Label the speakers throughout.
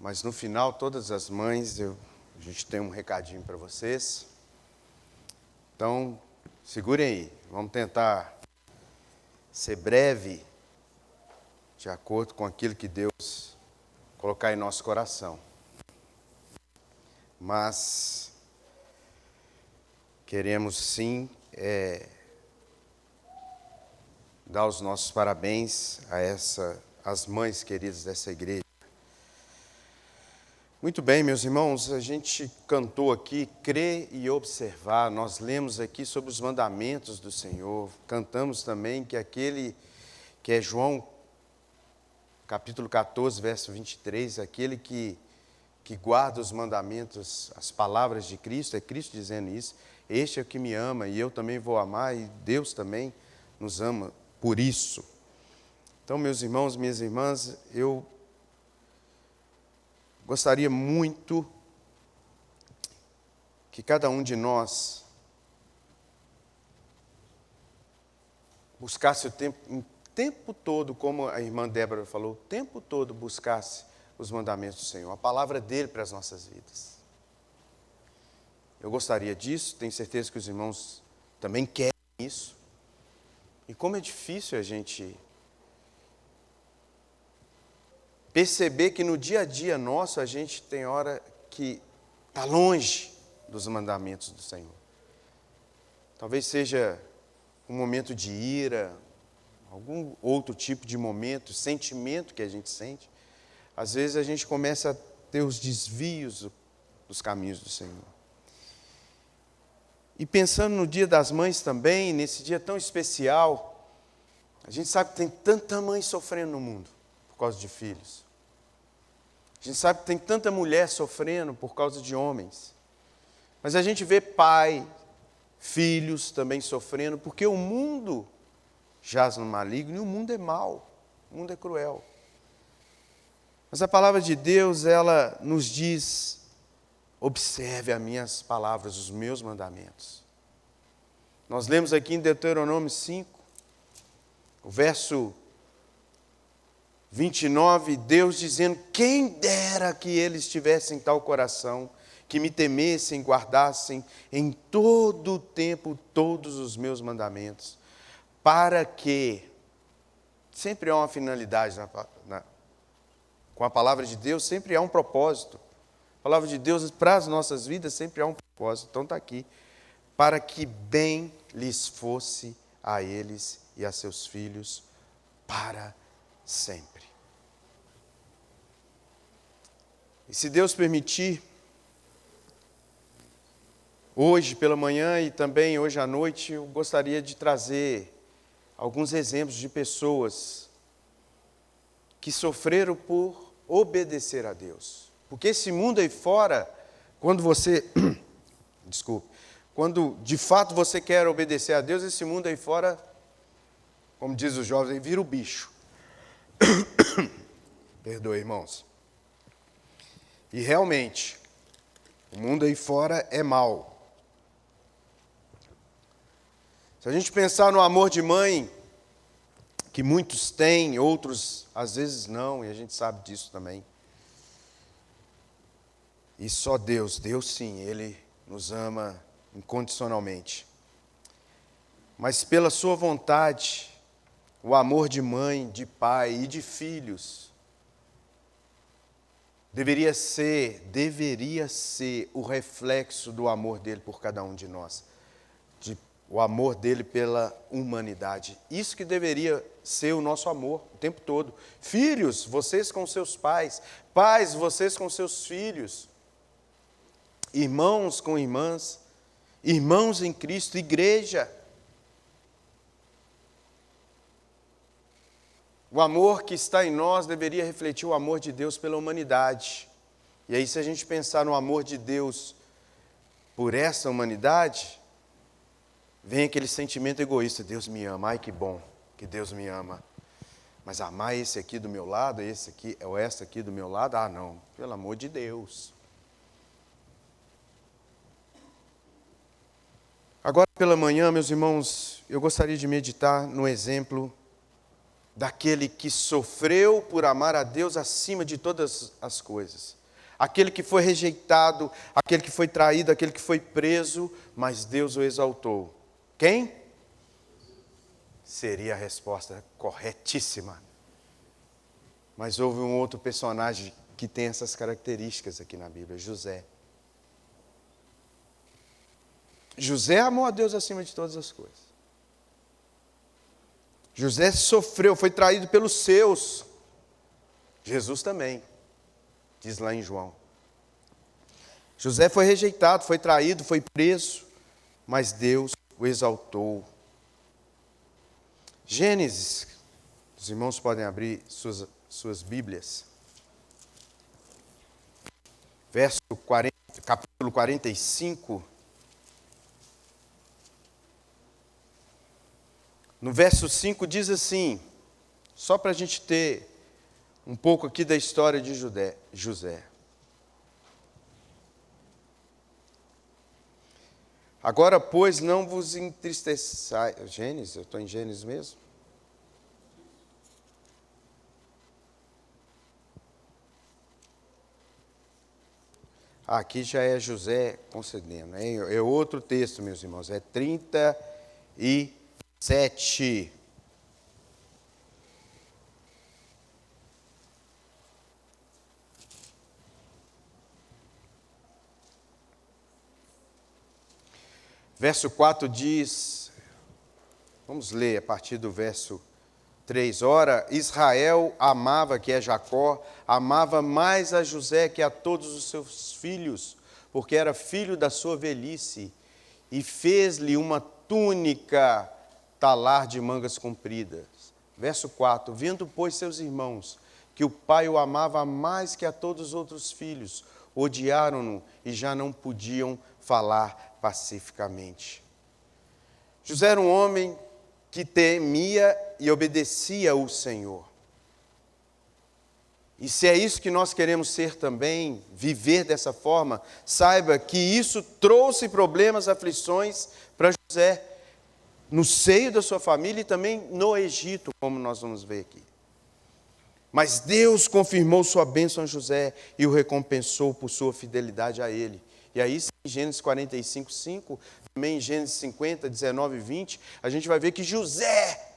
Speaker 1: mas no final, todas as mães, a gente tem um recadinho para vocês. Então, segurem aí, vamos tentar ser breve, de acordo com aquilo que Deus colocar em nosso coração. Mas queremos sim dar os nossos parabéns às mães queridas dessa igreja. Muito bem, meus irmãos, a gente cantou aqui, crer e observar, nós lemos aqui sobre os mandamentos do Senhor, cantamos também que aquele que é João, capítulo 14, verso 23, aquele que guarda os mandamentos, as palavras de Cristo, é Cristo dizendo isso, este é o que me ama e eu também vou amar e Deus também nos ama por isso. Então, meus irmãos, minhas irmãs, eu gostaria muito que cada um de nós buscasse o tempo todo, como a irmã Débora falou, o tempo todo buscasse os mandamentos do Senhor, a palavra dele para as nossas vidas. Eu gostaria disso, tenho certeza que os irmãos também querem isso. E como é difícil a gente perceber que no dia a dia nosso a gente tem hora que está longe dos mandamentos do Senhor. Talvez seja um momento de ira, algum outro tipo de momento, sentimento que a gente sente. Às vezes a gente começa a ter os desvios dos caminhos do Senhor. E pensando no Dia das Mães também, nesse dia tão especial, a gente sabe que tem tanta mãe sofrendo no mundo por causa de filhos. A gente sabe que tem tanta mulher sofrendo por causa de homens. Mas a gente vê pai, filhos também sofrendo, porque o mundo jaz no maligno e o mundo é mau, o mundo é cruel. Mas a palavra de Deus, ela nos diz, observe as minhas palavras, os meus mandamentos. Nós lemos aqui em Deuteronômio 5, o verso 29, Deus dizendo, quem dera que eles tivessem tal coração, que me temessem, guardassem em todo o tempo todos os meus mandamentos, para que, sempre há uma finalidade com a palavra de Deus, sempre há um propósito. A palavra de Deus para as nossas vidas sempre há um propósito. Então está aqui, para que bem lhes fosse a eles e a seus filhos para sempre. E se Deus permitir, hoje pela manhã e também hoje à noite, eu gostaria de trazer alguns exemplos de pessoas que sofreram por obedecer a Deus. Porque esse mundo aí fora, quando você, quando de fato você quer obedecer a Deus, esse mundo aí fora, como diz os jovens, vira o bicho. Perdoe, irmãos. E realmente, o mundo aí fora é mau. Se a gente pensar no amor de mãe, que muitos têm, outros às vezes não, e a gente sabe disso também. E só Deus sim, Ele nos ama incondicionalmente. Mas pela sua vontade, o amor de mãe, de pai e de filhos deveria ser o reflexo do amor dele por cada um de nós, o amor dele pela humanidade. Isso que deveria ser o nosso amor o tempo todo. Filhos, vocês com seus pais, pais, vocês com seus filhos, irmãos com irmãs, irmãos em Cristo, igreja. O amor que está em nós deveria refletir o amor de Deus pela humanidade. E aí, se a gente pensar no amor de Deus por essa humanidade, vem aquele sentimento egoísta, Deus me ama, ai que bom que Deus me ama. Mas amar esse aqui do meu lado, esse aqui, ou essa aqui do meu lado, não, pelo amor de Deus. Agora pela manhã, meus irmãos, eu gostaria de meditar no exemplo daquele que sofreu por amar a Deus acima de todas as coisas. Aquele que foi rejeitado, aquele que foi traído, aquele que foi preso, mas Deus o exaltou. Quem? Seria a resposta corretíssima. Mas houve um outro personagem que tem essas características aqui na Bíblia, José. José amou a Deus acima de todas as coisas. José sofreu, foi traído pelos seus. Jesus também, diz lá em João. José foi rejeitado, foi traído, foi preso, mas Deus o exaltou. Gênesis, os irmãos podem abrir suas Bíblias. Capítulo 45. No verso 5 diz assim, só para a gente ter um pouco aqui da história de José. Agora, pois, não vos entristeçais. Gênesis, eu estou em Gênesis mesmo? Aqui já é José concedendo. É outro texto, meus irmãos. É 37. Verso 4 diz, vamos ler a partir do verso 3. Ora, Israel amava, que é Jacó, amava mais a José que a todos os seus filhos, porque era filho da sua velhice, e fez-lhe uma túnica talar de mangas compridas. Verso 4. Vendo, pois, seus irmãos, que o pai o amava mais que a todos os outros filhos, odiaram-no e já não podiam falar pacificamente. José era um homem que temia e obedecia ao Senhor. E se é isso que nós queremos ser também, viver dessa forma, saiba que isso trouxe problemas, aflições para José, no seio da sua família e também no Egito, como nós vamos ver aqui. Mas Deus confirmou sua bênção a José e o recompensou por sua fidelidade a ele. E aí, em Gênesis 45, 5, também em Gênesis 50, 19 e 20, a gente vai ver que José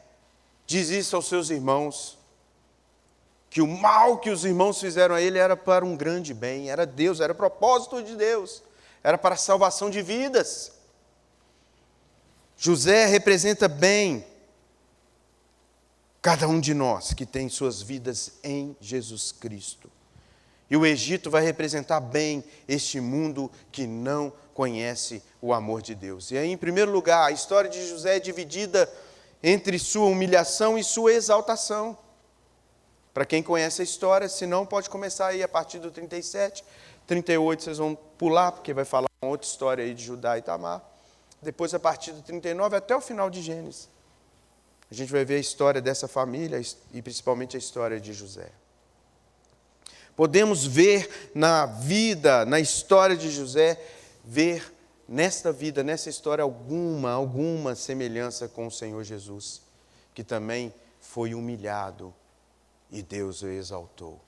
Speaker 1: diz isso aos seus irmãos, que o mal que os irmãos fizeram a ele era para um grande bem, era Deus, era propósito de Deus, era para a salvação de vidas. José representa bem cada um de nós que tem suas vidas em Jesus Cristo. E o Egito vai representar bem este mundo que não conhece o amor de Deus. E aí, em primeiro lugar, a história de José é dividida entre sua humilhação e sua exaltação. Para quem conhece a história, se não, pode começar aí a partir do 37, 38 vocês vão pular, porque vai falar uma outra história aí de Judá e Tamar. Depois, a partir do 39 até o final de Gênesis. A gente vai ver a história dessa família e principalmente a história de José. Podemos ver na vida, na história de José, ver nesta vida, nessa história, alguma semelhança com o Senhor Jesus, que também foi humilhado e Deus o exaltou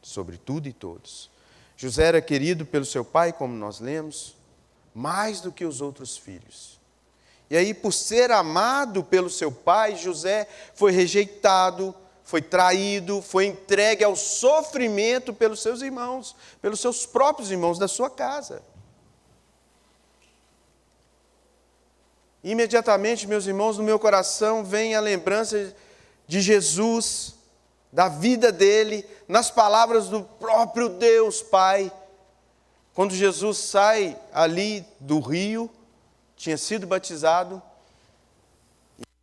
Speaker 1: sobre tudo e todos. José era querido pelo seu pai, como nós lemos, mais do que os outros filhos. E aí, por ser amado pelo seu pai, José foi rejeitado, foi traído, foi entregue ao sofrimento pelos seus irmãos, pelos seus próprios irmãos da sua casa. Imediatamente, meus irmãos, no meu coração vem a lembrança de Jesus, da vida dele, nas palavras do próprio Deus Pai. Quando Jesus sai ali do rio, tinha sido batizado,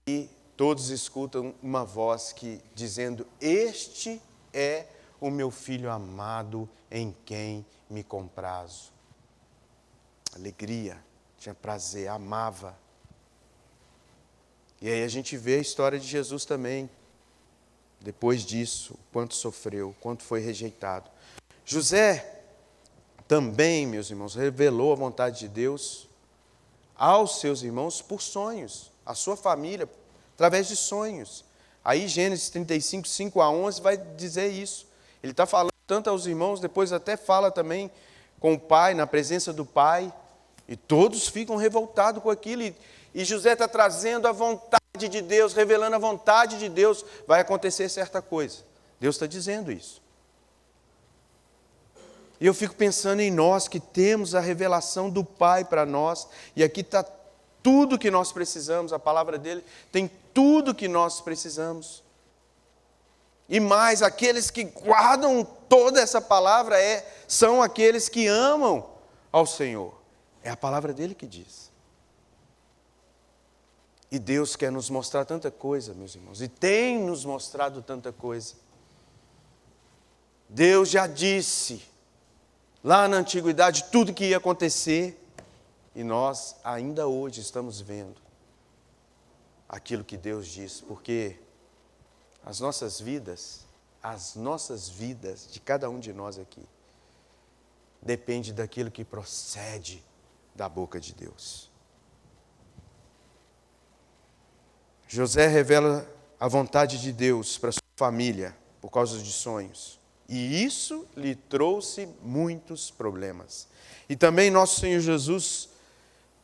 Speaker 1: e todos escutam uma voz dizendo: este é o meu filho amado em quem me comprazo. Alegria, tinha prazer, amava. E aí a gente vê a história de Jesus também. Depois disso, quanto sofreu, quanto foi rejeitado. José também, meus irmãos, revelou a vontade de Deus aos seus irmãos por sonhos, a sua família, através de sonhos. Aí Gênesis 35, 5 a 11 vai dizer isso. Ele está falando tanto aos irmãos, depois até fala também com o pai, na presença do pai, e todos ficam revoltados com aquilo, e José está trazendo a vontade de Deus, revelando a vontade de Deus, vai acontecer certa coisa. Deus está dizendo isso. E eu fico pensando em nós que temos a revelação do Pai para nós, e aqui está tudo que nós precisamos, a palavra dele tem tudo que nós precisamos. E mais, aqueles que guardam toda essa palavra são aqueles que amam ao Senhor. É a palavra dele que diz. E Deus quer nos mostrar tanta coisa, meus irmãos, e tem nos mostrado tanta coisa. Deus já disse, lá na antiguidade, tudo que ia acontecer, e nós ainda hoje estamos vendo aquilo que Deus disse, porque as nossas vidas de cada um de nós aqui, depende daquilo que procede da boca de Deus. José revela a vontade de Deus para sua família por causa de sonhos. E isso lhe trouxe muitos problemas. E também nosso Senhor Jesus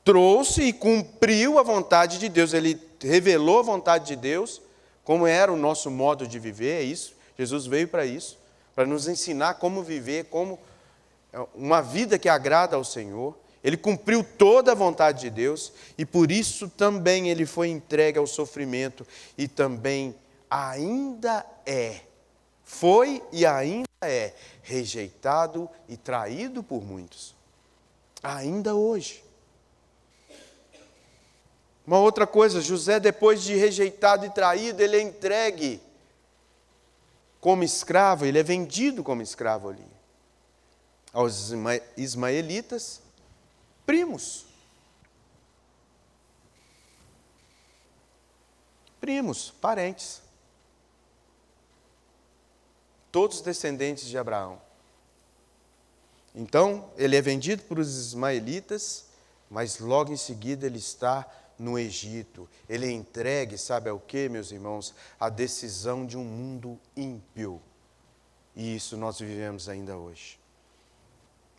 Speaker 1: trouxe e cumpriu a vontade de Deus. Ele revelou a vontade de Deus, como era o nosso modo de viver, é isso. Jesus veio para isso, para nos ensinar como viver, como uma vida que agrada ao Senhor. Ele cumpriu toda a vontade de Deus e por isso também ele foi entregue ao sofrimento e também foi e ainda é rejeitado e traído por muitos. Ainda hoje. Uma outra coisa, José, depois de rejeitado e traído, ele é entregue como escravo, ele é vendido como escravo ali, aos ismaelitas, primos, parentes, todos descendentes de Abraão. Então, ele é vendido para os ismaelitas, mas logo em seguida ele está no Egito. Ele é entregue, sabe ao que, meus irmãos? A decisão de um mundo ímpio. E isso nós vivemos ainda hoje.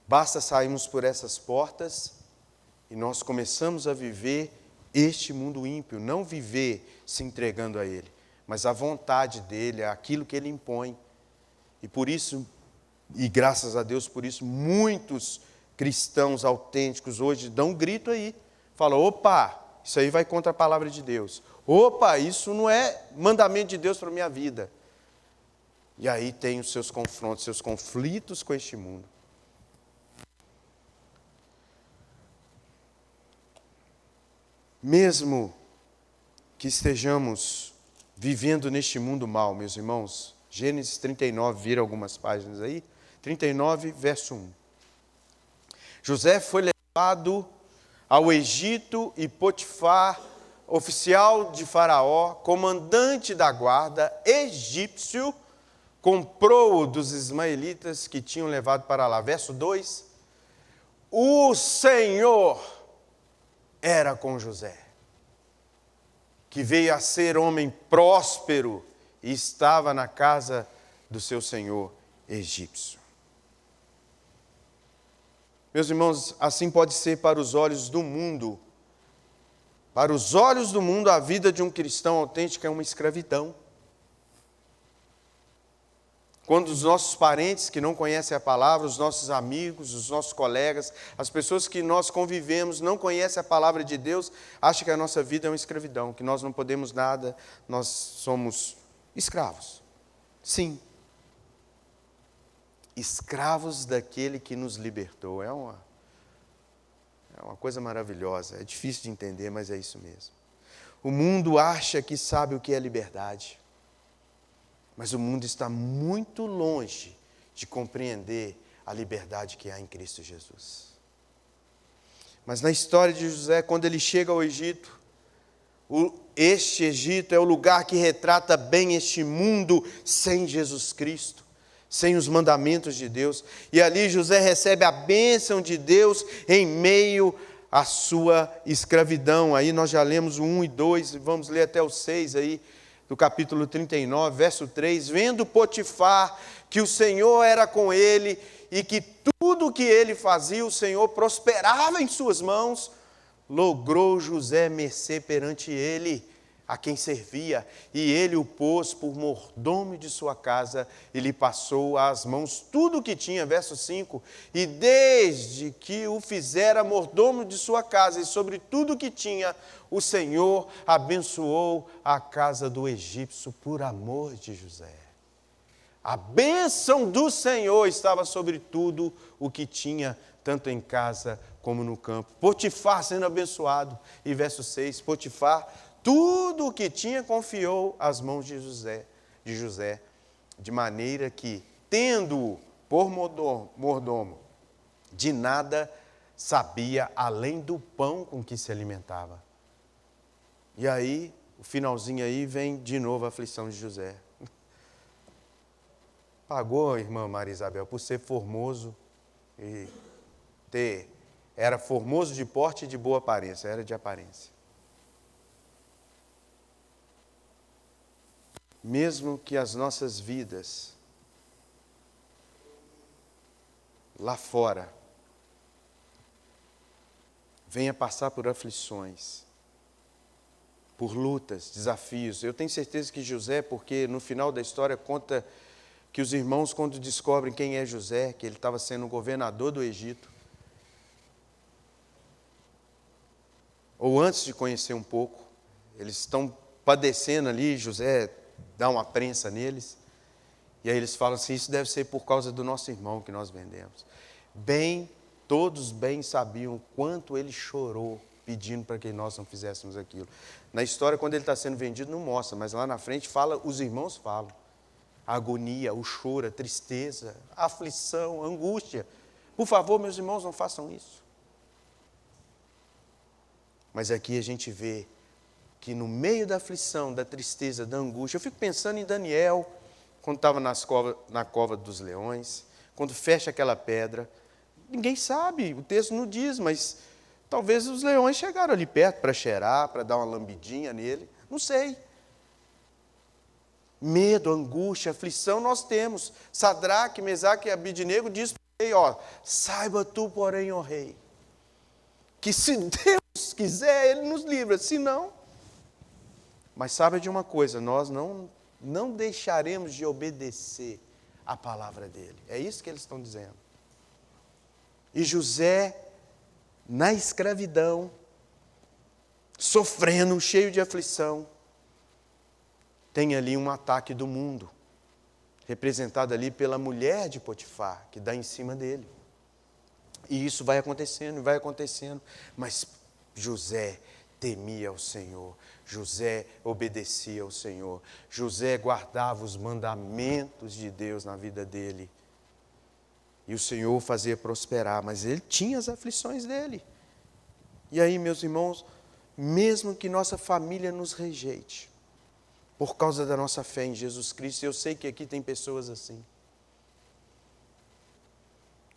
Speaker 1: Basta sairmos por essas portas e nós começamos a viver este mundo ímpio. Não viver se entregando a ele, mas a vontade dele, aquilo que ele impõe. E por isso, e graças a Deus por isso, muitos cristãos autênticos hoje dão um grito aí. Falam, opa, isso aí vai contra a palavra de Deus. Opa, isso não é mandamento de Deus para a minha vida. E aí tem os seus confrontos, seus conflitos com este mundo. Mesmo que estejamos vivendo neste mundo mal, meus irmãos, Gênesis 39, vira algumas páginas aí, 39, verso 1. José foi levado ao Egito e Potifar, oficial de Faraó, comandante da guarda egípcio, comprou-o dos ismaelitas que tinham levado para lá. Verso 2, o Senhor era com José, que veio a ser homem próspero e estava na casa do seu senhor egípcio. Meus irmãos, assim pode ser para os olhos do mundo. Para os olhos do mundo, a vida de um cristão autêntico é uma escravidão. Quando os nossos parentes que não conhecem a palavra, os nossos amigos, os nossos colegas, as pessoas que nós convivemos não conhecem a palavra de Deus, acham que a nossa vida é uma escravidão, que nós não podemos nada, nós somos escravos. Sim. Escravos daquele que nos libertou. É uma coisa maravilhosa. É difícil de entender, mas é isso mesmo. O mundo acha que sabe o que é liberdade. Mas o mundo está muito longe de compreender a liberdade que há em Cristo Jesus. Mas na história de José, quando ele chega ao Egito, este Egito é o lugar que retrata bem este mundo sem Jesus Cristo, sem os mandamentos de Deus. E ali José recebe a bênção de Deus em meio à sua escravidão. Aí nós já lemos o 1 e 2, vamos ler até o 6 aí. do capítulo 39, verso 3, vendo Potifar que o Senhor era com ele e que tudo que ele fazia, o Senhor prosperava em suas mãos, logrou José mercê perante ele, a quem servia, e ele o pôs por mordomo de sua casa, e lhe passou às mãos tudo o que tinha, verso 5, e desde que o fizera mordomo de sua casa, e sobre tudo o que tinha, o Senhor abençoou a casa do egípcio por amor de José. A bênção do Senhor estava sobre tudo o que tinha, tanto em casa como no campo. Potifar sendo abençoado. E verso 6, Potifar, tudo o que tinha confiou às mãos de José, de maneira que, tendo-o por mordomo, de nada sabia além do pão com que se alimentava. E aí, o finalzinho aí, vem de novo a aflição de José. Pagou, irmã Maria Isabel, por ser formoso e era formoso de porte e de boa aparência, era de aparência. Mesmo que as nossas vidas lá fora venha passar por aflições, por lutas, desafios. Eu tenho certeza que José, porque no final da história conta que os irmãos, quando descobrem quem é José, que ele estava sendo o governador do Egito, ou antes de conhecer um pouco, eles estão padecendo ali, José dá uma prensa neles, e aí eles falam assim, isso deve ser por causa do nosso irmão que nós vendemos. Todos bem sabiam o quanto ele chorou, pedindo para que nós não fizéssemos aquilo. Na história, quando ele está sendo vendido, não mostra, mas lá na frente os irmãos falam. A agonia, o choro, a tristeza, a aflição, a angústia. Por favor, meus irmãos, não façam isso. Mas aqui a gente vê que no meio da aflição, da tristeza, da angústia, eu fico pensando em Daniel, quando estava na cova dos leões, quando fecha aquela pedra. Ninguém sabe, o texto não diz, mas talvez os leões chegaram ali perto para cheirar, para dar uma lambidinha nele, não sei. Medo, angústia, aflição nós temos. Sadraque, Mesaque e Abidnego diz para o rei, saiba tu, porém, ó rei, que se Deus quiser, Ele nos livra, se não. Mas saiba de uma coisa, nós não deixaremos de obedecer a palavra dEle. É isso que eles estão dizendo. E José, na escravidão, sofrendo, cheio de aflição, tem ali um ataque do mundo, representado ali pela mulher de Potifar, que dá em cima dele. E isso vai acontecendo, mas José temia ao Senhor, José obedecia ao Senhor, José guardava os mandamentos de Deus na vida dele. E o Senhor o fazia prosperar, mas ele tinha as aflições dele. E aí, meus irmãos, mesmo que nossa família nos rejeite, por causa da nossa fé em Jesus Cristo, eu sei que aqui tem pessoas assim.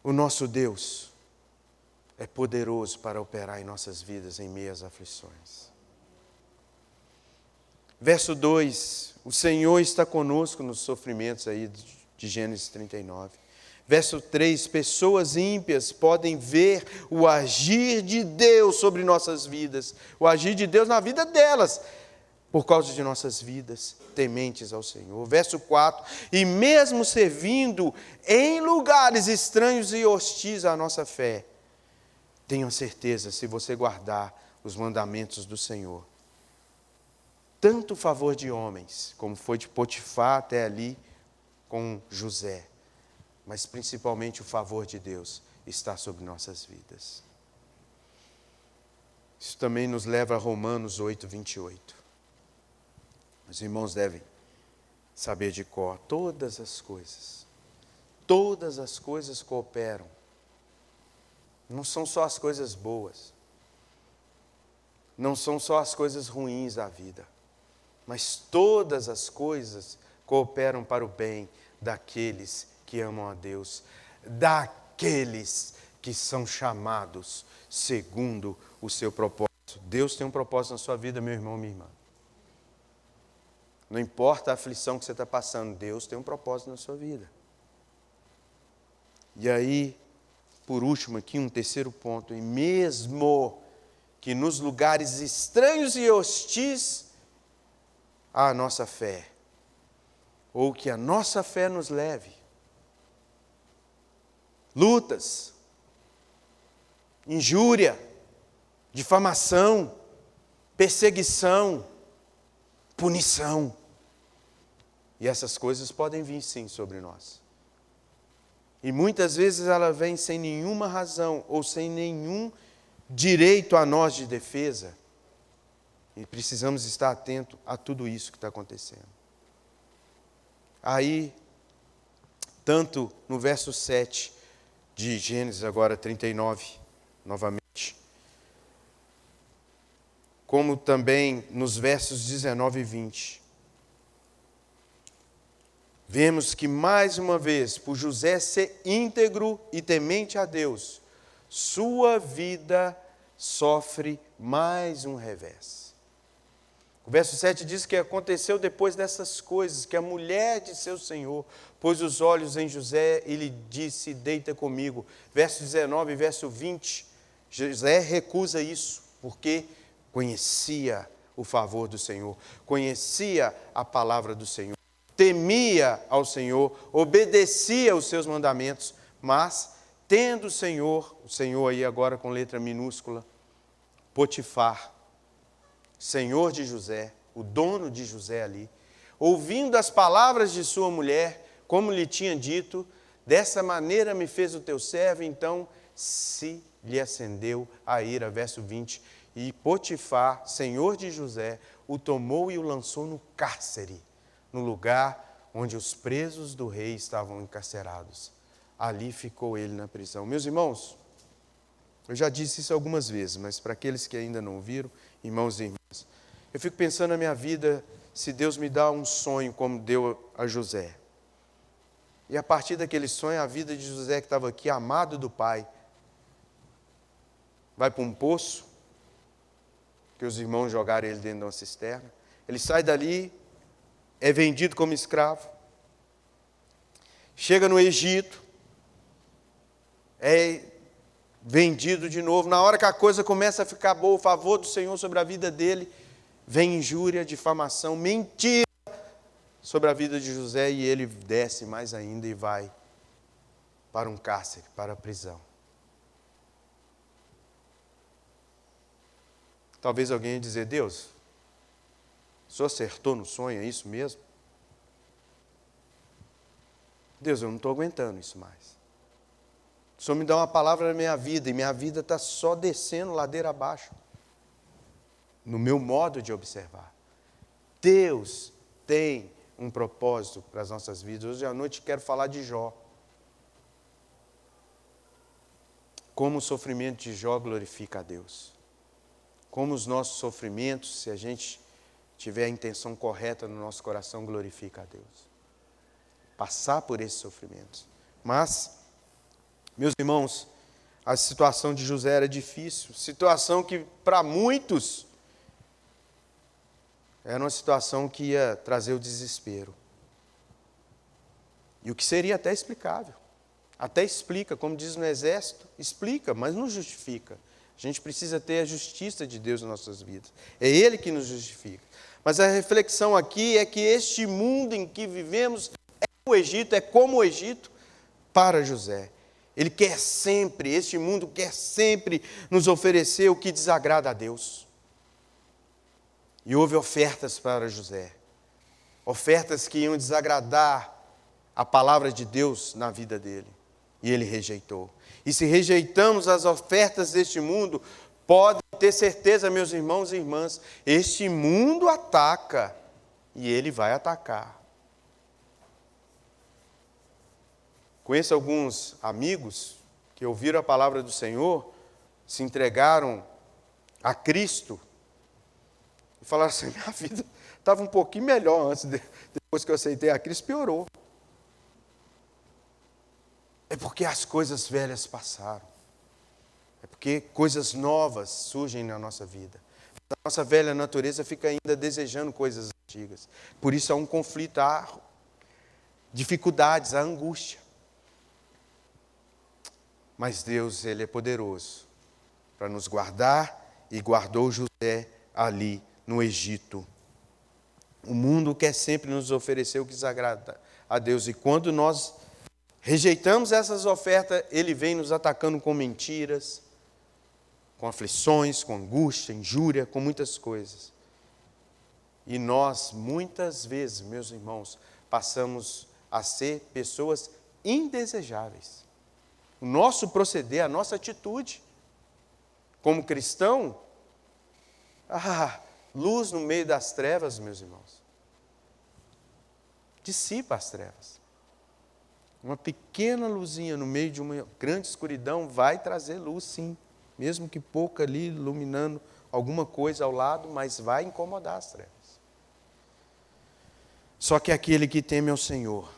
Speaker 1: O nosso Deus é poderoso para operar em nossas vidas em meio às aflições. Verso 2, o Senhor está conosco nos sofrimentos aí de Gênesis 39. Verso 3, pessoas ímpias podem ver o agir de Deus sobre nossas vidas, o agir de Deus na vida delas, por causa de nossas vidas tementes ao Senhor. Verso 4, e mesmo servindo em lugares estranhos e hostis à nossa fé, tenham certeza, se você guardar os mandamentos do Senhor, tanto o favor de homens, como foi de Potifar até ali com José, mas principalmente o favor de Deus está sobre nossas vidas. Isso também nos leva a Romanos 8, 28. Os irmãos devem saber de cor, todas as coisas cooperam. Não são só as coisas boas, não são só as coisas ruins da vida, mas todas as coisas cooperam para o bem daqueles que amam a Deus, daqueles que são chamados segundo o seu propósito. Deus tem um propósito na sua vida, meu irmão, minha irmã. Não importa a aflição que você está passando, Deus tem um propósito na sua vida. E aí, por último aqui, um terceiro ponto. E mesmo que nos lugares estranhos e hostis à nossa fé, ou que a nossa fé nos leve, lutas, injúria, difamação, perseguição, punição. E essas coisas podem vir sim sobre nós. E muitas vezes ela vem sem nenhuma razão ou sem nenhum direito a nós de defesa. E precisamos estar atentos a tudo isso que está acontecendo. Aí, tanto no verso 7 de Gênesis, agora 39, novamente, como também nos versos 19 e 20, vemos que mais uma vez, por José ser íntegro e temente a Deus, sua vida sofre mais um revés. O verso 7 diz que aconteceu depois dessas coisas, que a mulher de seu senhor pôs os olhos em José e lhe disse, deita comigo. Verso 19 e verso 20, José recusa isso, porque conhecia o favor do Senhor, conhecia a palavra do Senhor, temia ao Senhor, obedecia aos seus mandamentos, mas tendo o Senhor aí agora com letra minúscula, Potifar, senhor de José, o dono de José ali, ouvindo as palavras de sua mulher, como lhe tinha dito, dessa maneira me fez o teu servo, então se lhe acendeu a ira, verso 20, e Potifar, senhor de José, o tomou e o lançou no cárcere, no lugar onde os presos do rei estavam encarcerados. Ali ficou ele na prisão. Meus irmãos, eu já disse isso algumas vezes, mas para aqueles que ainda não viram, irmãos e irmãs, eu fico pensando na minha vida, se Deus me dá um sonho como deu a José. E a partir daquele sonho, a vida de José que estava aqui, amado do Pai, vai para um poço, que os irmãos jogaram ele dentro de uma cisterna. Ele sai dali, é vendido como escravo, chega no Egito, é vendido de novo. Na hora que a coisa começa a ficar boa, o favor do Senhor sobre a vida dele, vem injúria, difamação, mentira sobre a vida de José, e ele desce mais ainda e vai para um cárcere, para a prisão. Talvez alguém ia dizer, Deus, o Senhor acertou no sonho, é isso mesmo? Deus, eu não estou aguentando isso mais. O Senhor me dá uma palavra na minha vida, e minha vida está só descendo ladeira abaixo. No meu modo de observar. Deus tem um propósito para as nossas vidas. Hoje à noite quero falar de Jó. Como o sofrimento de Jó glorifica a Deus. Como os nossos sofrimentos, se a gente tiver a intenção correta no nosso coração, glorifica a Deus. Passar por esses sofrimentos. Mas, meus irmãos, a situação de José era difícil. Situação que, para muitos, era uma situação que ia trazer o desespero. E o que seria até explicável. Até explica, como diz no exército, explica, mas não justifica. A gente precisa ter a justiça de Deus nas nossas vidas. É Ele que nos justifica. Mas a reflexão aqui é que este mundo em que vivemos é o Egito, é como o Egito para José. Ele quer sempre, este mundo quer sempre nos oferecer o que desagrada a Deus. E houve ofertas para José. Ofertas que iam desagradar a palavra de Deus na vida dele. E ele rejeitou. E se rejeitamos as ofertas deste mundo, podem ter certeza, meus irmãos e irmãs, este mundo ataca e ele vai atacar. Conheço alguns amigos que ouviram a palavra do Senhor, se entregaram a Cristo e falaram assim, minha vida estava um pouquinho melhor antes, depois que eu aceitei a Cristo, piorou. É porque as coisas velhas passaram. É porque coisas novas surgem na nossa vida. A nossa velha natureza fica ainda desejando coisas antigas. antigas. Por isso há um conflito, há dificuldades, há angústia. Mas Deus, Ele é poderoso para nos guardar e guardou José ali no Egito. O mundo quer sempre nos oferecer o que desagrada a Deus. E quando nós rejeitamos essas ofertas, Ele vem nos atacando com mentiras, com aflições, com angústia, injúria, com muitas coisas. E nós, muitas vezes, meus irmãos, passamos a ser pessoas indesejáveis. O nosso proceder, a nossa atitude, como cristão, luz no meio das trevas, meus irmãos. Dissipa as trevas. Uma pequena luzinha no meio de uma grande escuridão vai trazer luz, sim. Mesmo que pouca ali, iluminando alguma coisa ao lado, mas vai incomodar as trevas. Só que aquele que teme ao Senhor,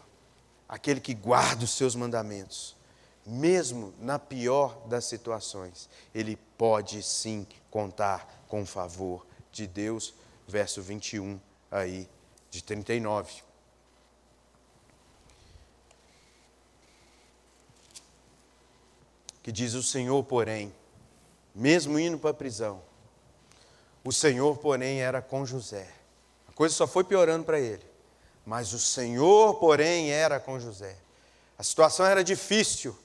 Speaker 1: aquele que guarda os seus mandamentos, mesmo na pior das situações, ele pode sim contar com o favor de Deus. Verso 21 aí, de 39. Que diz: o Senhor, porém, mesmo indo para a prisão, o Senhor, porém, era com José. A coisa só foi piorando para ele. Mas o Senhor, porém, era com José. A situação era difícil,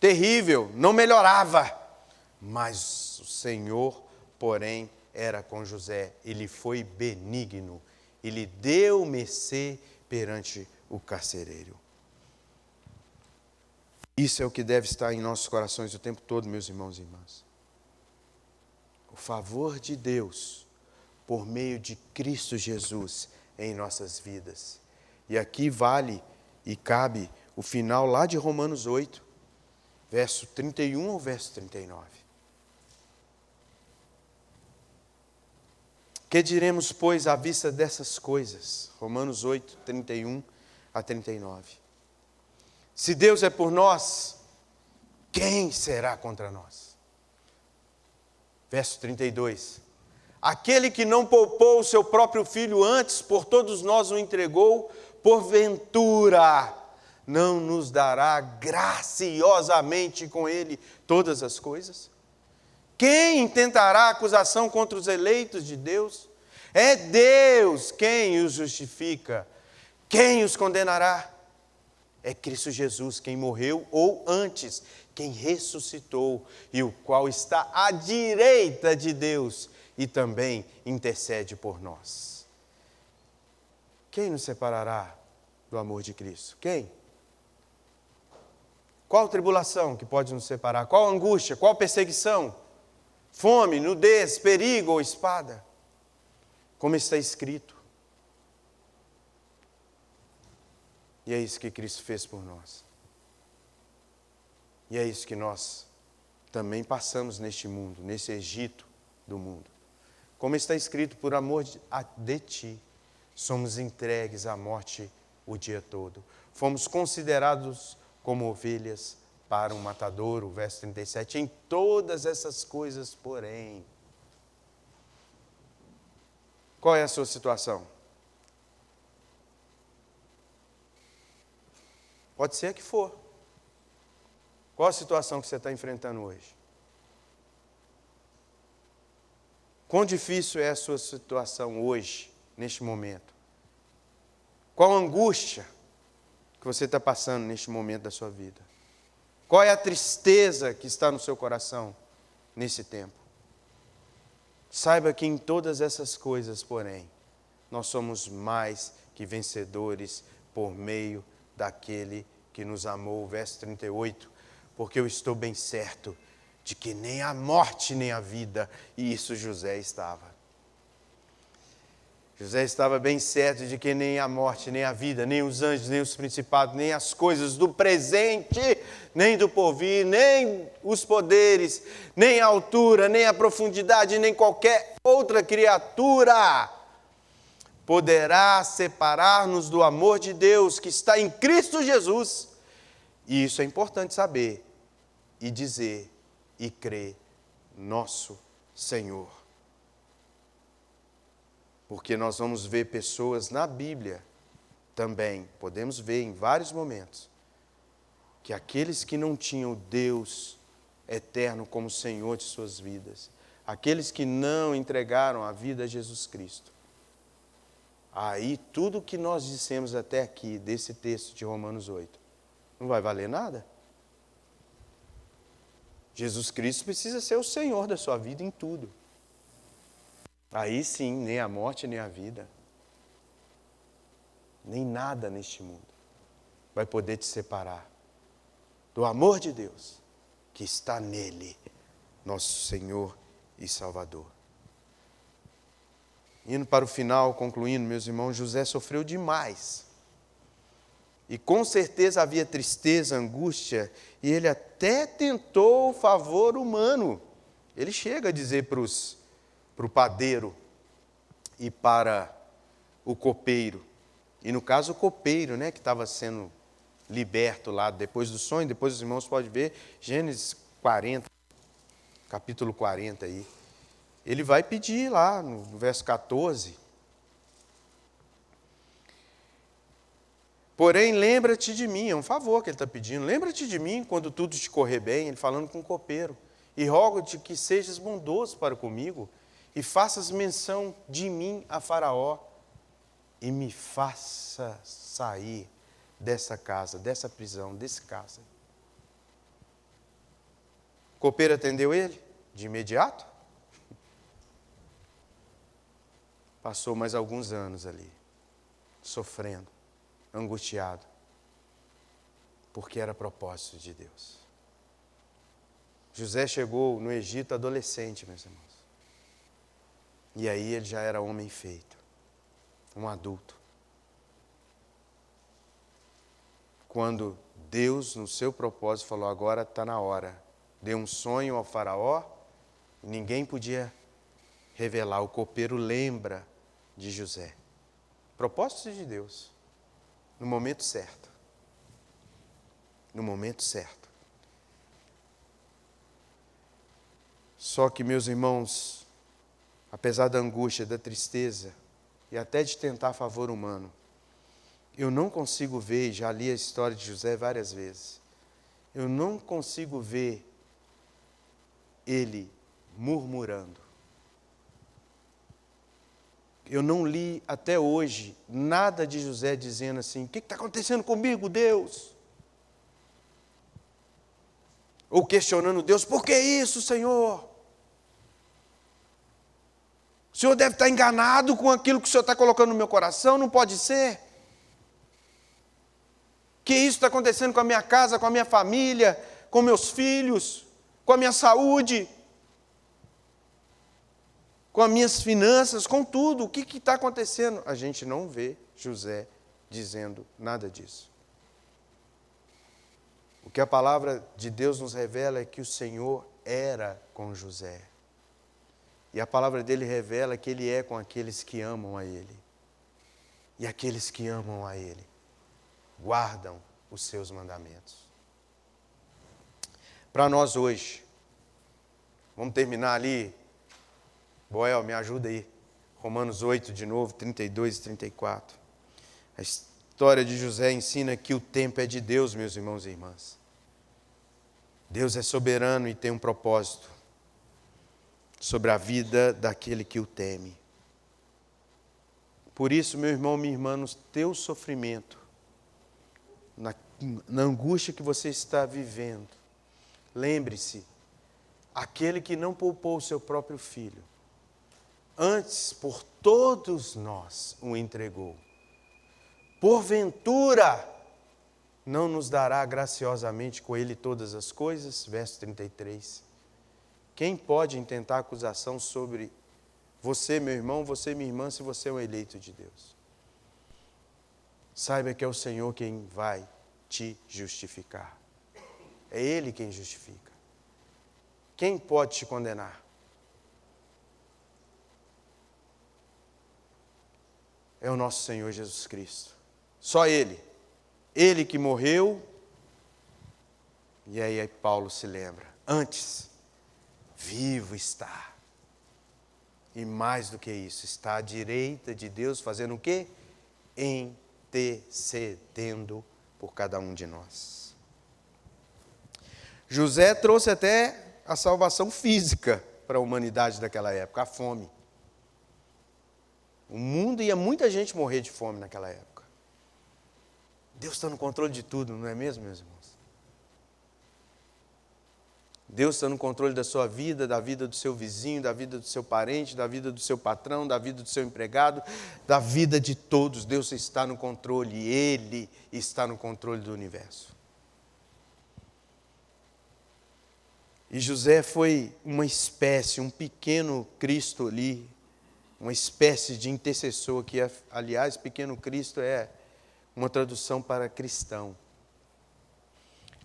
Speaker 1: terrível, não melhorava. Mas o Senhor, porém, era com José. Ele foi benigno. Ele deu mercê perante o carcereiro. Isso é o que deve estar em nossos corações o tempo todo, meus irmãos e irmãs. O favor de Deus, por meio de Cristo Jesus, em nossas vidas. E aqui vale e cabe o final lá de Romanos 8, verso 31 ao verso 39. Que diremos, pois, à vista dessas coisas? Romanos 8, 31 a 39. Se Deus é por nós, quem será contra nós? Verso 32. Aquele que não poupou o seu próprio filho, antes por todos nós o entregou, porventura não nos dará graciosamente com ele todas as coisas? Quem intentará acusação contra os eleitos de Deus? É Deus quem os justifica. Quem os condenará? É Cristo Jesus quem morreu, ou antes, quem ressuscitou, e o qual está à direita de Deus e também intercede por nós. Quem nos separará do amor de Cristo? Quem? Qual tribulação que pode nos separar? Qual angústia? Qual perseguição? Fome, nudez, perigo ou espada? Como está escrito. E é isso que Cristo fez por nós. E é isso que nós também passamos neste mundo, nesse Egito do mundo. Como está escrito, por amor de ti, somos entregues à morte o dia todo. Fomos considerados como ovelhas para um matadouro, verso 37. Em todas essas coisas, porém. Qual é a sua situação? Pode ser a que for. Qual a situação que você está enfrentando hoje? Quão difícil é a sua situação hoje, neste momento? Qual a angústia que você está passando neste momento da sua vida? Qual é a tristeza que está no seu coração nesse tempo? Saiba que em todas essas coisas, porém, nós somos mais que vencedores por meio daquele que nos amou. Verso 38, porque eu estou bem certo de que nem a morte nem a vida, e isso José estava. José estava bem certo de que nem a morte, nem a vida, nem os anjos, nem os principados, nem as coisas do presente, nem do porvir, nem os poderes, nem a altura, nem a profundidade, nem qualquer outra criatura poderá separar-nos do amor de Deus que está em Cristo Jesus. E isso é importante saber e dizer e crer, nosso Senhor. Porque nós vamos ver pessoas na Bíblia também, podemos ver em vários momentos, que aqueles que não tinham Deus eterno como Senhor de suas vidas, aqueles que não entregaram a vida a Jesus Cristo, aí tudo que nós dissemos até aqui, desse texto de Romanos 8, não vai valer nada. Jesus Cristo precisa ser o Senhor da sua vida em tudo. Aí sim, nem a morte, nem a vida, nem nada neste mundo vai poder te separar do amor de Deus que está nele, nosso Senhor e Salvador. Indo para o final, concluindo, meus irmãos, José sofreu demais. E com certeza havia tristeza, angústia, e ele até tentou o favor humano. Ele chega a dizer para o padeiro e para o copeiro. E no caso o copeiro, que estava sendo liberto lá depois do sonho, depois os irmãos podem ver, Gênesis 40, capítulo 40 aí. Ele vai pedir lá no verso 14. Porém, lembra-te de mim, é um favor que ele está pedindo, lembra-te de mim quando tudo te correr bem, ele falando com o copeiro, e rogo-te que sejas bondoso para comigo, e faças menção de mim a Faraó, e me faça sair dessa casa, dessa prisão, desse cárcere. O copeiro atendeu ele de imediato. Passou mais alguns anos ali, sofrendo, angustiado, porque era propósito de Deus. José chegou no Egito adolescente, meus irmãos. E aí ele já era homem feito, um adulto. Quando Deus, no seu propósito, falou, agora está na hora. Deu um sonho ao faraó, e ninguém podia revelar. O copeiro lembra de José. Propósito de Deus. No momento certo. No momento certo. Só que, meus irmãos, apesar da angústia, da tristeza e até de tentar favor humano, eu não consigo ver, já li a história de José várias vezes, eu não consigo ver ele murmurando. Eu não li até hoje nada de José dizendo assim, o que está acontecendo comigo, Deus? Ou questionando Deus, por que isso, Senhor? O Senhor deve estar enganado com aquilo que o Senhor está colocando no meu coração, não pode ser. Que isso está acontecendo com a minha casa, com a minha família, com meus filhos, com a minha saúde, com as minhas finanças, com tudo. O que está acontecendo? A gente não vê José dizendo nada disso. O que a palavra de Deus nos revela é que o Senhor era com José. E a palavra dele revela que ele é com aqueles que amam a ele. E aqueles que amam a ele guardam os seus mandamentos. Para nós hoje, vamos terminar ali. Boel, me ajuda aí. Romanos 8 de novo, 32 e 34. A história de José ensina que o tempo é de Deus, meus irmãos e irmãs. Deus é soberano e tem um propósito sobre a vida daquele que o teme. Por isso, meu irmão, minha irmã, no teu sofrimento, na angústia que você está vivendo, lembre-se, aquele que não poupou o seu próprio filho, antes por todos nós o entregou. Porventura, não nos dará graciosamente com ele todas as coisas? Verso 33. Quem pode intentar acusação sobre você, meu irmão, você, minha irmã, se você é um eleito de Deus? Saiba que é o Senhor quem vai te justificar. É Ele quem justifica. Quem pode te condenar? É o nosso Senhor Jesus Cristo. Só Ele. Ele que morreu. E aí Paulo se lembra. Antes, vivo está. E mais do que isso, está à direita de Deus fazendo o quê? Intercedendo por cada um de nós. José trouxe até a salvação física para a humanidade daquela época, a fome. O mundo ia muita gente morrer de fome naquela época. Deus está no controle de tudo, não é mesmo, meus irmãos? Deus está no controle da sua vida, da vida do seu vizinho, da vida do seu parente, da vida do seu patrão, da vida do seu empregado, da vida de todos. Deus está no controle, Ele está no controle do universo. E José foi uma espécie, um pequeno Cristo ali, uma espécie de intercessor, que, aliás, pequeno Cristo é uma tradução para cristão.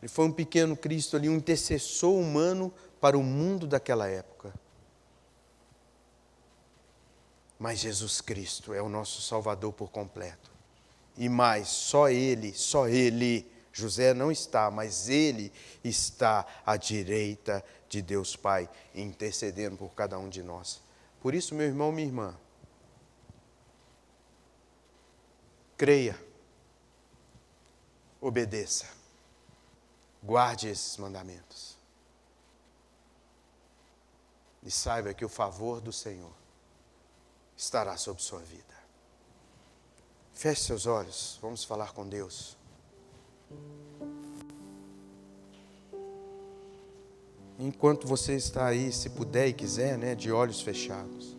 Speaker 1: Ele foi um pequeno Cristo ali, um intercessor humano para o mundo daquela época. Mas Jesus Cristo é o nosso Salvador por completo. E mais, só Ele, José não está, mas Ele está à direita de Deus Pai, intercedendo por cada um de nós. Por isso, meu irmão, minha irmã, creia, obedeça, guarde esses mandamentos. E saiba que o favor do Senhor estará sobre sua vida. Feche seus olhos, vamos falar com Deus. Enquanto você está aí, se puder e quiser, de olhos fechados,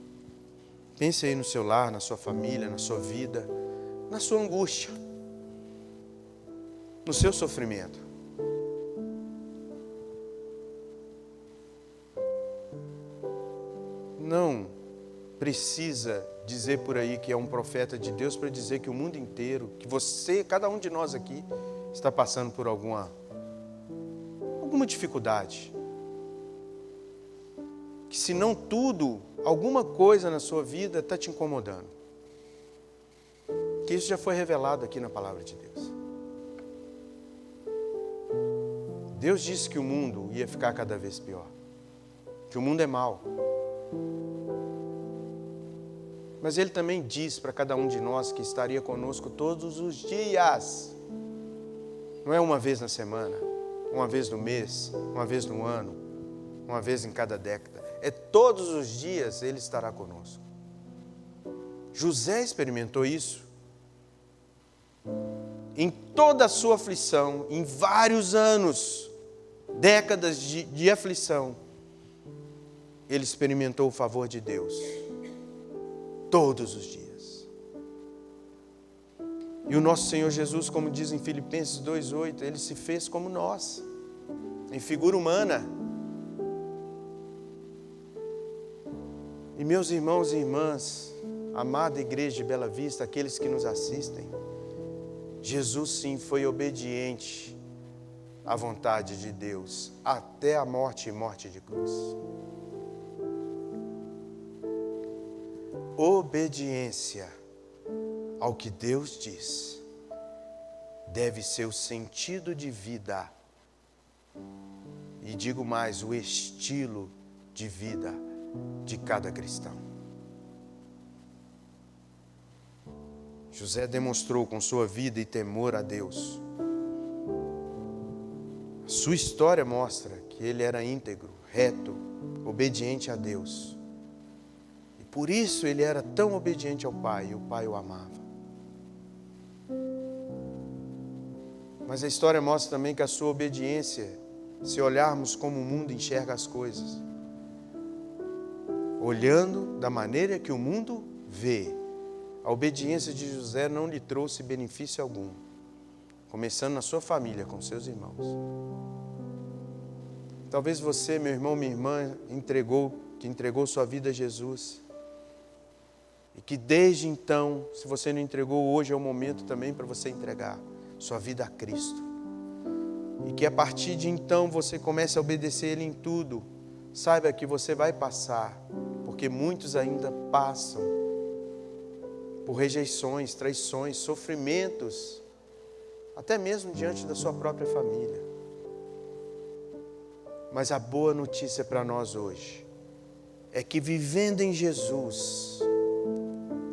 Speaker 1: pense aí no seu lar, na sua família, na sua vida, na sua angústia, no seu sofrimento. Não precisa dizer por aí que é um profeta de Deus para dizer que o mundo inteiro, que você, cada um de nós aqui, está passando por alguma dificuldade. Que se não tudo, alguma coisa na sua vida está te incomodando. Que isso já foi revelado aqui na palavra de Deus. Deus disse que o mundo ia ficar cada vez pior. Que o mundo é mau. Mas Ele também diz para cada um de nós que estaria conosco todos os dias. Não é uma vez na semana, uma vez no mês, uma vez no ano, uma vez em cada década. É todos os dias Ele estará conosco. José experimentou isso. Em toda a sua aflição, em vários anos, décadas de aflição, ele experimentou o favor de Deus. Todos os dias. E o nosso Senhor Jesus, como diz em Filipenses 2,8, Ele se fez como nós, em figura humana. E meus irmãos e irmãs, amada igreja de Bela Vista, aqueles que nos assistem, Jesus sim foi obediente à vontade de Deus, até a morte e morte de cruz. Obediência ao que Deus diz deve ser o sentido de vida, e digo mais, o estilo de vida de cada cristão. José demonstrou com sua vida e temor a Deus. Sua história mostra que ele era íntegro, reto, obediente a Deus. E por isso ele era tão obediente ao Pai, e o Pai o amava. Mas a história mostra também que a sua obediência, se olharmos como o mundo enxerga as coisas, olhando da maneira que o mundo vê, a obediência de José não lhe trouxe benefício algum, começando na sua família, com seus irmãos. Talvez você, meu irmão, minha irmã, que entregou sua vida a Jesus, e que desde então, se você não entregou, hoje é o momento também para você entregar sua vida a Cristo. E que a partir de então você comece a obedecer Ele em tudo. Saiba que você vai passar, porque muitos ainda passam por rejeições, traições, sofrimentos, até mesmo diante da sua própria família. Mas a boa notícia para nós hoje é que vivendo em Jesus,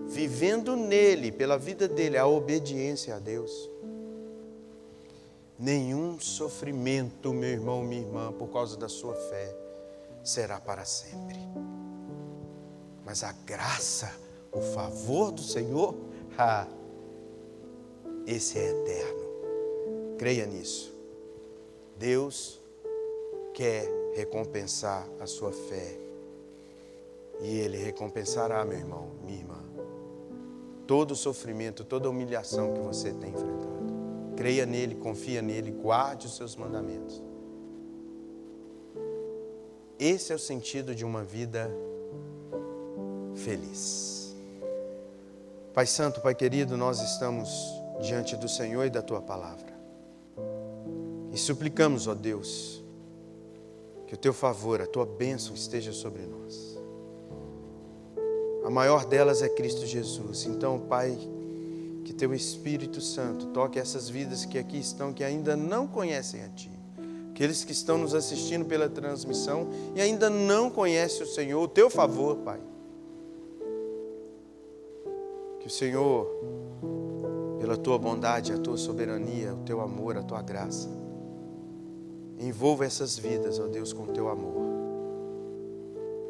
Speaker 1: vivendo nele, pela vida dele, a obediência a Deus, nenhum sofrimento, meu irmão, minha irmã, por causa da sua fé, será para sempre. Mas a graça, o favor do Senhor, esse é eterno. Creia nisso. Deus quer recompensar a sua fé. E Ele recompensará, meu irmão, minha irmã, todo o sofrimento, toda a humilhação que você tem enfrentado. Creia nele, confia nele, guarde os seus mandamentos. Esse é o sentido de uma vida feliz. Pai Santo, Pai querido, nós estamos diante do Senhor e da Tua Palavra. E suplicamos, ó Deus, que o Teu favor, a Tua bênção esteja sobre nós. A maior delas é Cristo Jesus. Então, Pai, que Teu Espírito Santo toque essas vidas que aqui estão, que ainda não conhecem a Ti. Aqueles que estão nos assistindo pela transmissão e ainda não conhecem o Senhor, o Teu favor, Pai. Que o Senhor, pela Tua bondade, a Tua soberania, o Teu amor, a Tua graça, envolva essas vidas, ó Deus, com o Teu amor.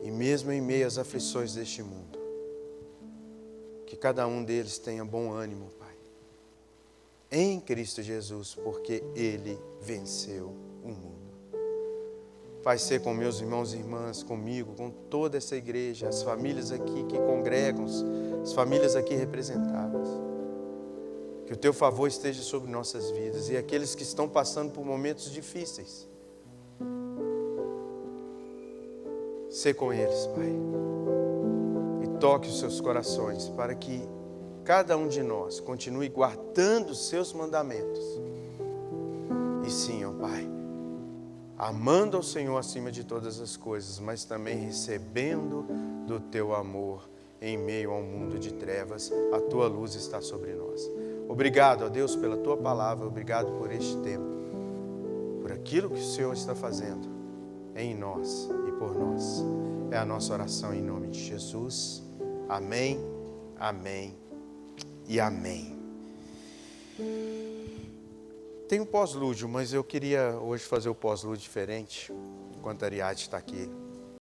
Speaker 1: E mesmo em meio às aflições deste mundo, que cada um deles tenha bom ânimo, Pai, em Cristo Jesus, porque Ele venceu o mundo. Vai ser com meus irmãos e irmãs, comigo, com toda essa igreja, as famílias aqui que congregam, as famílias aqui representadas. Que o Teu favor esteja sobre nossas vidas e aqueles que estão passando por momentos difíceis. Sê com eles, Pai. E toque os seus corações para que cada um de nós continue guardando os Seus mandamentos. E sim, ó Pai, amando ao Senhor acima de todas as coisas, mas também recebendo do Teu amor em meio ao mundo de trevas, a Tua luz está sobre nós. Obrigado, ó Deus, pela Tua palavra, obrigado por este tempo, por aquilo que o Senhor está fazendo em nós e por nós. É a nossa oração em nome de Jesus. Amém, amém e amém. Tem um pós-lúdio, mas eu queria hoje fazer o pós-lúdio diferente, enquanto a Ariadne está aqui